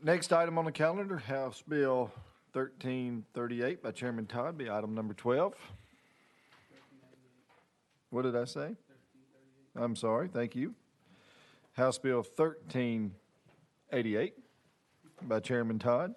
Next item on the calendar, House Bill 1338 by Chairman Todd, be item number 12. What did I say? I'm sorry, thank you. House Bill 1388 by Chairman Todd.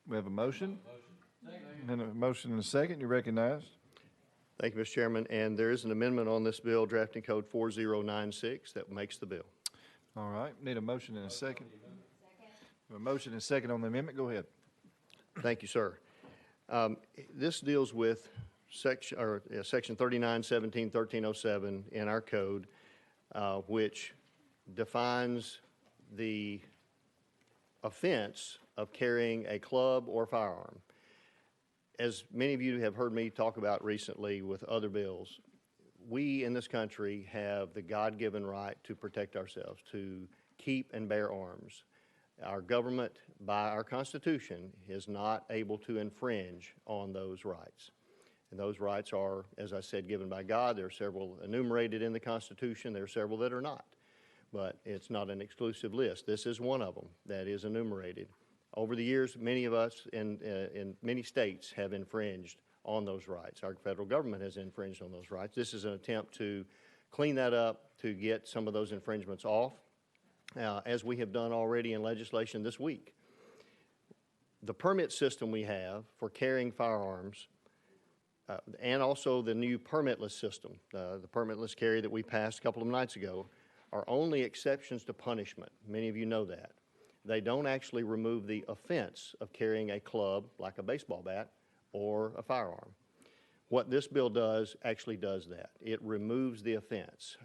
We have a motion. And a motion and a second. You're recognized. Thank you, Mr. Chairman. And there is an amendment on this bill, drafting code 4096, that makes the bill. All right. Need a motion and a second. A motion and a second on the amendment. Go ahead. Thank you, sir. This deals with section 3917-1307 in our code, which defines the offense of carrying a club or firearm. As many of you have heard me talk about recently with other bills, we in this country have the God-given right to protect ourselves, to keep and bear arms. Our government, by our Constitution, is not able to infringe on those rights. And those rights are, as I said, given by God. There are several enumerated in the Constitution. There are several that are not. But it's not an exclusive list. This is one of them that is enumerated. Over the years, many of us in many states have infringed on those rights. Our federal government has infringed on those rights. This is an attempt to clean that up, to get some of those infringements off, as we have done already in legislation this week. The permit system we have for carrying firearms, and also the new permitless system, the permitless carry that we passed a couple of nights ago, are only exceptions to punishment. Many of you know that. They don't actually remove the offense of carrying a club, like a baseball bat, or a firearm. What this bill does actually does that. It removes the offense.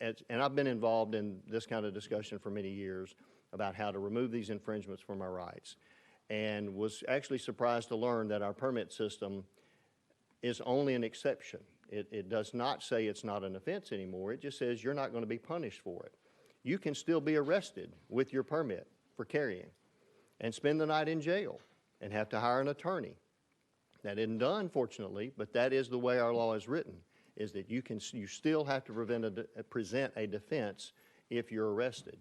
And I've been involved in this kind of discussion for many years about how to remove these infringements from our rights, and was actually surprised to learn that our permit system is only an exception. It does not say it's not an offense anymore. It just says you're not going to be punished for it. You can still be arrested with your permit for carrying and spend the night in jail and have to hire an attorney. That isn't done, fortunately, but that is the way our law is written, is that you still have to present a defense if you're arrested.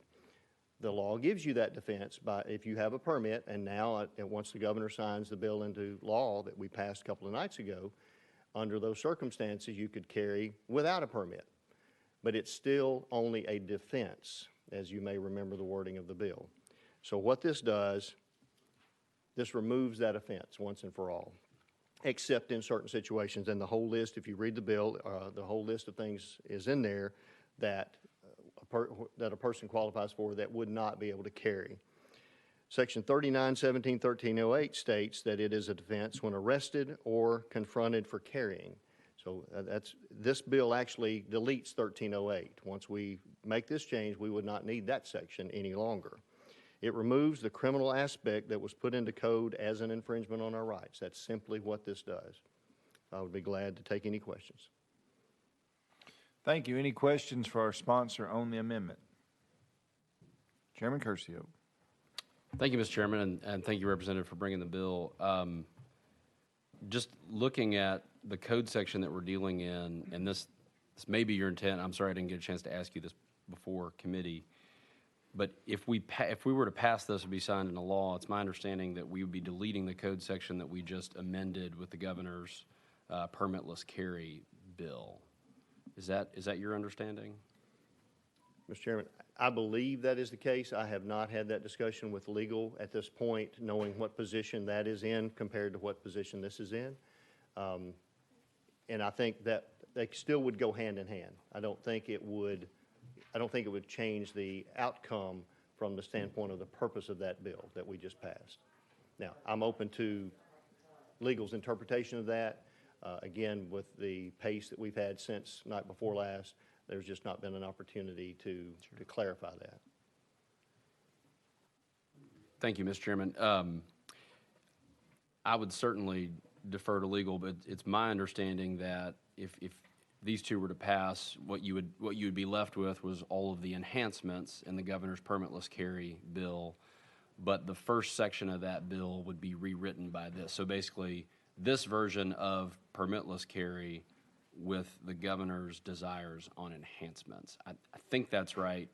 The law gives you that defense if you have a permit, and now once the governor signs the bill into law that we passed a couple of nights ago, under those circumstances you could carry without a permit. But it's still only a defense, as you may remember the wording of the bill. So what this does, this removes that offense once and for all, except in certain situations. And the whole list, if you read the bill, the whole list of things is in there that a person qualifies for that would not be able to carry. Section 3917-1308 states that it is a defense when arrested or confronted for carrying. So this bill actually deletes 1308. Once we make this change, we would not need that section any longer. It removes the criminal aspect that was put into code as an infringement on our rights. That's simply what this does. I would be glad to take any questions. Thank you. Any questions for our sponsor on the amendment? Chairman Curcio. Thank you, Mr. Chairman, and thank you, Representative, for bringing the bill. Just looking at the code section that we're dealing in, and this may be your intent. I'm sorry I didn't get a chance to ask you this before committee. But if we were to pass this and be signed into law, it's my understanding that we would be deleting the code section that we just amended with the governor's permitless carry bill. Is that your understanding? Mr. Chairman, I believe that is the case. I have not had that discussion with legal at this point, knowing what position that is in compared to what position this is in. And I think that they still would go hand in hand. I don't think it would change the outcome from the standpoint of the purpose of that bill that we just passed. Now, I'm open to legal's interpretation of that. Again, with the pace that we've had since night before last, there's just not been an opportunity to clarify that. Thank you, Mr. Chairman. I would certainly defer to legal, but it's my understanding that if these two were to pass, what you would be left with was all of the enhancements in the governor's permitless carry bill, but the first section of that bill would be rewritten by this. So basically, this version of permitless carry with the governor's desires on enhancements. I think that's right.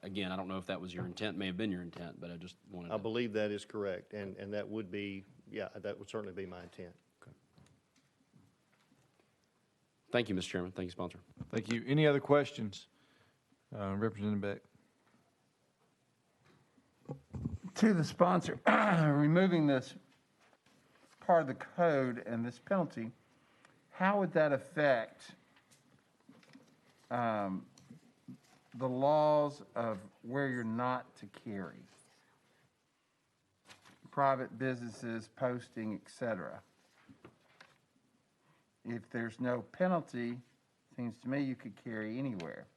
again, I don't know if that was your intent, may have been your intent, but I just wanted I to. believe that is correct, and that would be, yeah, that would certainly be my intent. Thank you, Mr. Chairman. Thank you, sponsor. Thank you. Any other questions? Representative Beck. To the sponsor, removing this part of the code and this penalty, how would that affect the laws of where you're not to carry? Private businesses, posting, et cetera. If there's no penalty, seems to me you could carry anywhere.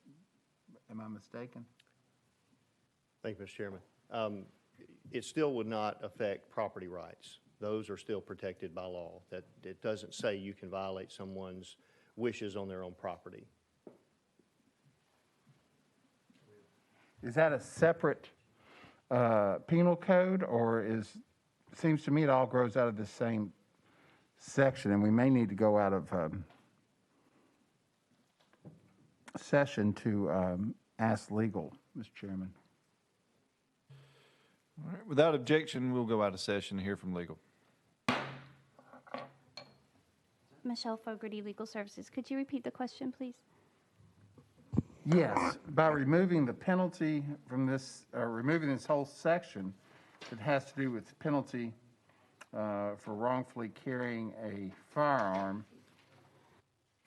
Am I mistaken? Thank you, Mr. Chairman. It still would not affect property rights. Those are still protected by law. That it doesn't say you can violate someone's wishes on their own property. Is that a separate penal code, or seems to me it all grows out of the same section, and we may need to go out of session to ask legal, Mr. Chairman. All right, without objection, we'll go out of session and hear from legal. Michelle Fogarty, Legal Services. Could you repeat the question, please? Yes, by removing the penalty from this, removing this whole section, it has to do with penalty for wrongfully carrying a firearm.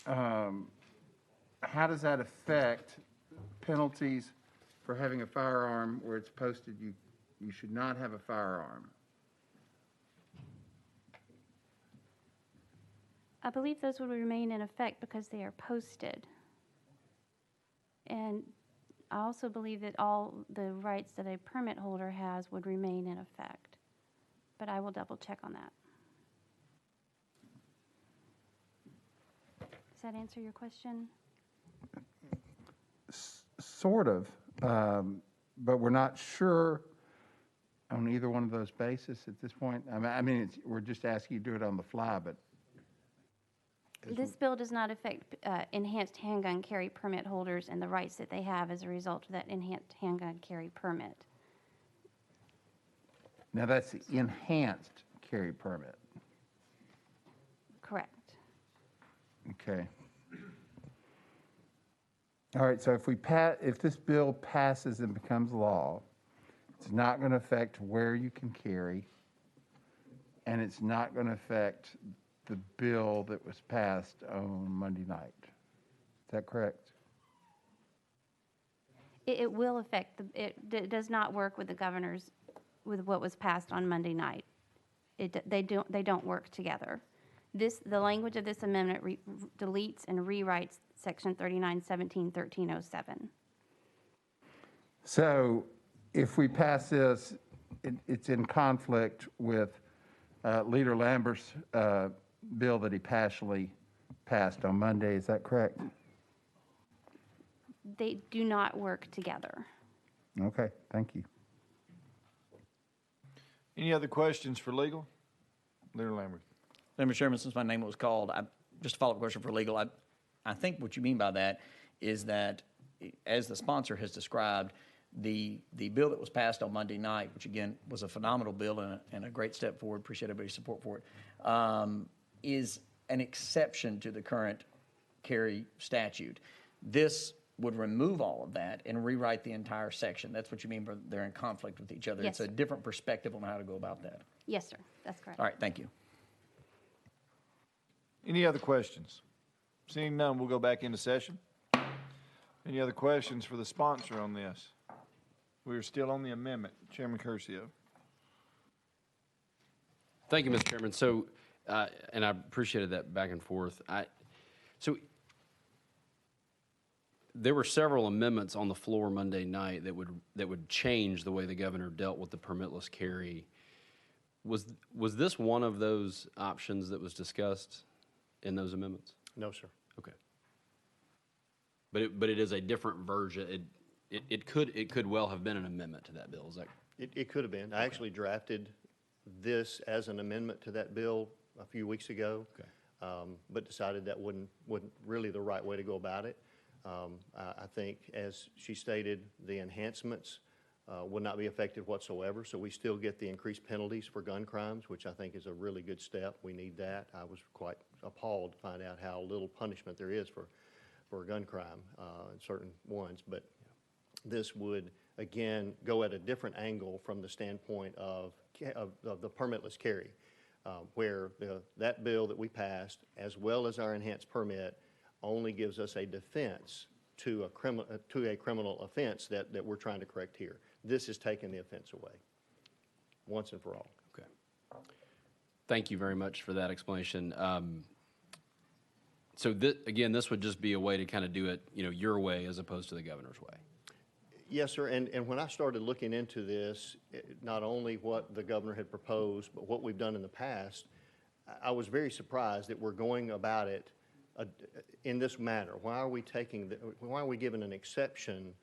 How does that affect penalties for having a firearm where it's posted you should not have a firearm? I believe those would remain in effect because they are posted. And I also believe that all the rights that a permit holder has would remain in effect. But I will double check on that. Does that answer your question? Sort of, but we're not sure on either one of those bases at this point. I mean, we're just asking you to do it on the fly, but. This bill does not affect enhanced handgun carry permit holders and the rights that they have as a result of that enhanced handgun carry permit. Now, that's the enhanced carry permit. Correct. Okay. All right, so if this bill passes and becomes law, it's not going to affect where you can carry, and it's not going to affect the bill that was passed on Monday night. Is that correct? It will affect, it does not work with the governor's, with what was passed on Monday night. They don't work together. The language of this amendment deletes and rewrites section 3917-1307. So if we pass this, it's in conflict with Leader Lambert's bill that he partially passed on Monday. Is that correct? They do not work together. Okay, thank you. Any other questions for legal? Leader Lambert. Mr. Chairman, since my name was called, just a follow-up question for legal. I think what you mean by that is that, as the sponsor has described, the bill that was passed on Monday night, which again was a phenomenal bill and a great step forward, appreciate everybody's support for it, is an exception to the current carry statute. This would remove all of that and rewrite the entire section. That's what you mean by they're in conflict with each other. Yes. It's a different perspective on how to go about that. Yes, sir. That's correct. All right, thank you. Any other questions? Seeing none, we'll go back into session. Any other questions for the sponsor on this? We're still on the amendment. Chairman Curcio. Thank you, Mr. Chairman. So, and I appreciated that back and forth. So there were several amendments on the floor Monday night that would change the way the governor dealt with the permitless carry. Was this one of those options that was discussed in those amendments? No, sir. Okay. But it is a different version. It could well have been an amendment to that bill. Is that? It could have been. I actually drafted this as an amendment to that bill a few weeks ago, Okay. but decided that wasn't really the right way to go about it. I think, as she stated, the enhancements would not be affected whatsoever, so we still get the increased penalties for gun crimes, which I think is a really good step. We need that. I was quite appalled to find out how little punishment there is for a gun crime in certain ones, but this would, again, go at a different angle from the standpoint of the permitless carry, where that bill that we passed, as well as our enhanced permit, only gives us a defense to a criminal offense that we're trying to correct here. This is taking the offense away, once and for all. Okay. Thank you very much for that explanation. So again, this would just be a way to kind of do it, your way as opposed to the governor's way. Yes, sir, and when I started looking into this, not only what the governor had proposed, but what we've done in the past, I was very surprised that we're going about it in this manner. Why are we giving an exception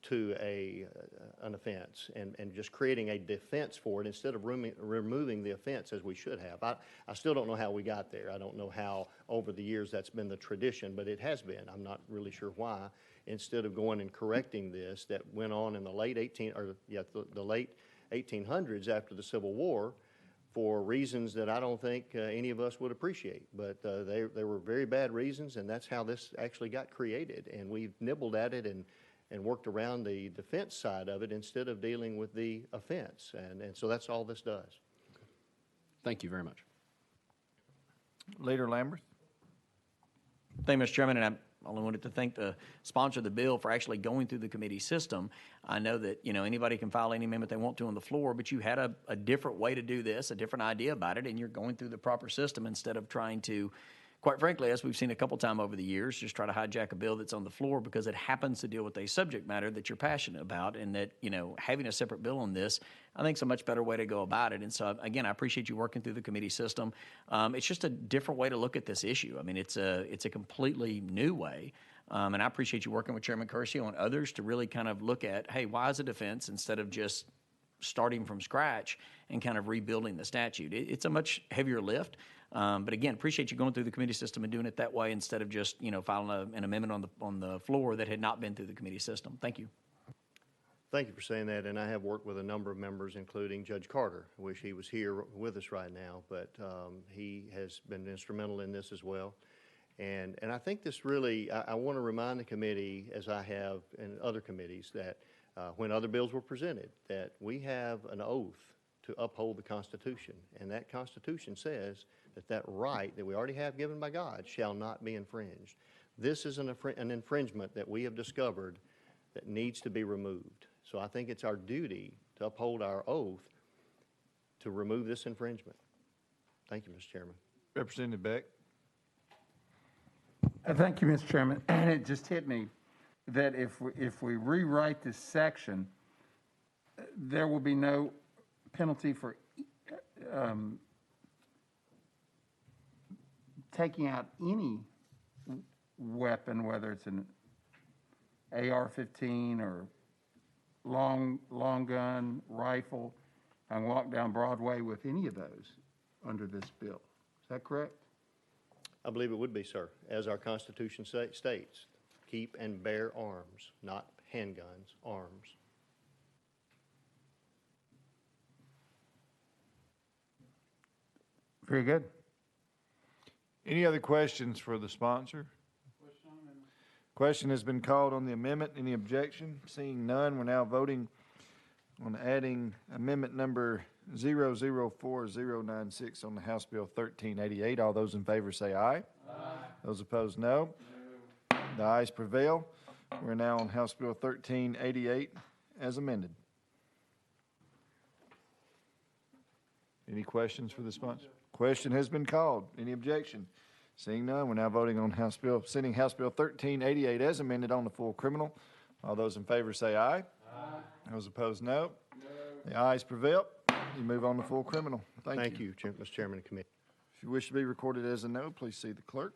to an offense and just creating a defense for it instead of removing the offense as we should have? I still don't know how we got there. I don't know how over the years that's been the tradition, but it has been. I'm not really sure why. Instead of going and correcting this, that went on in the late 1800s after the Civil War, for reasons that I don't think any of us would appreciate. But they were very bad reasons, and that's how this actually got created. And we've nibbled at it and worked around the defense side of it instead of dealing with the offense. And so that's all this does. Thank you very much. Leader Lambert? Thank you, Mr. Chairman, and I only wanted to thank the sponsor of the bill for actually going through the committee system. I know that, anybody can file any amendment they want to on the floor, but you had a different way to do this, a different idea about it, and you're going through the proper system instead of trying to, quite frankly, as we've seen a couple times over the years, just try to hijack a bill that's on the floor because it happens to deal with a subject matter that you're passionate about, and that, having a separate bill on this, I think is a much better way to go about it. And so, again, I appreciate you working through the committee system. It's just a different way to look at this issue. I mean, it's a completely new way. And I appreciate you working with Chairman Kersey on others to really kind of look at, hey, why is a defense instead of just starting from scratch and kind of rebuilding the statute? It's a much heavier lift. But again, appreciate you going through the committee system and doing it that way instead of just, filing an amendment on the floor that had not been through the committee system. Thank you. Thank you for saying that, and I have worked with a number of members, including Judge Carter. I wish he was here with us right now, but he has been instrumental in this as well. And I think this really, I want to remind the committee, as I have in other committees, that when other bills were presented, that we have an oath to uphold the Constitution, and that Constitution says that right that we already have given by God shall not be infringed. This is an infringement that we have discovered that needs to be removed. So I think it's our duty to uphold our oath to remove this infringement. Thank you, Mr. Chairman. Representative Beck? Thank you, Mr. Chairman. And it just hit me that if we rewrite this section, there will be no penalty for taking out any weapon, whether it's an AR-15 or long gun, rifle, and walk down Broadway with any of those under this bill. Is that correct? I believe it would be, sir. As our Constitution states, keep and bear arms, not handguns, arms. Very good. Any other questions for the sponsor? Question has been called on the amendment. Any objection? Seeing none, we're now voting on adding amendment number 004096 on the House Bill 1388. All those in favor say aye. Aye. Those opposed, no. The ayes prevail. We're now on House Bill 1388 as amended. Any questions for the sponsor? Question has been called. Any objection? Seeing none, we're now voting on sending House Bill 1388 as amended on the full criminal. All those in favor say aye. Aye. Those opposed, no. The ayes prevail. You move on to full criminal. Thank you. Thank you, Mr. Chairman of the committee. If you wish to be recorded as a no, please see the clerk.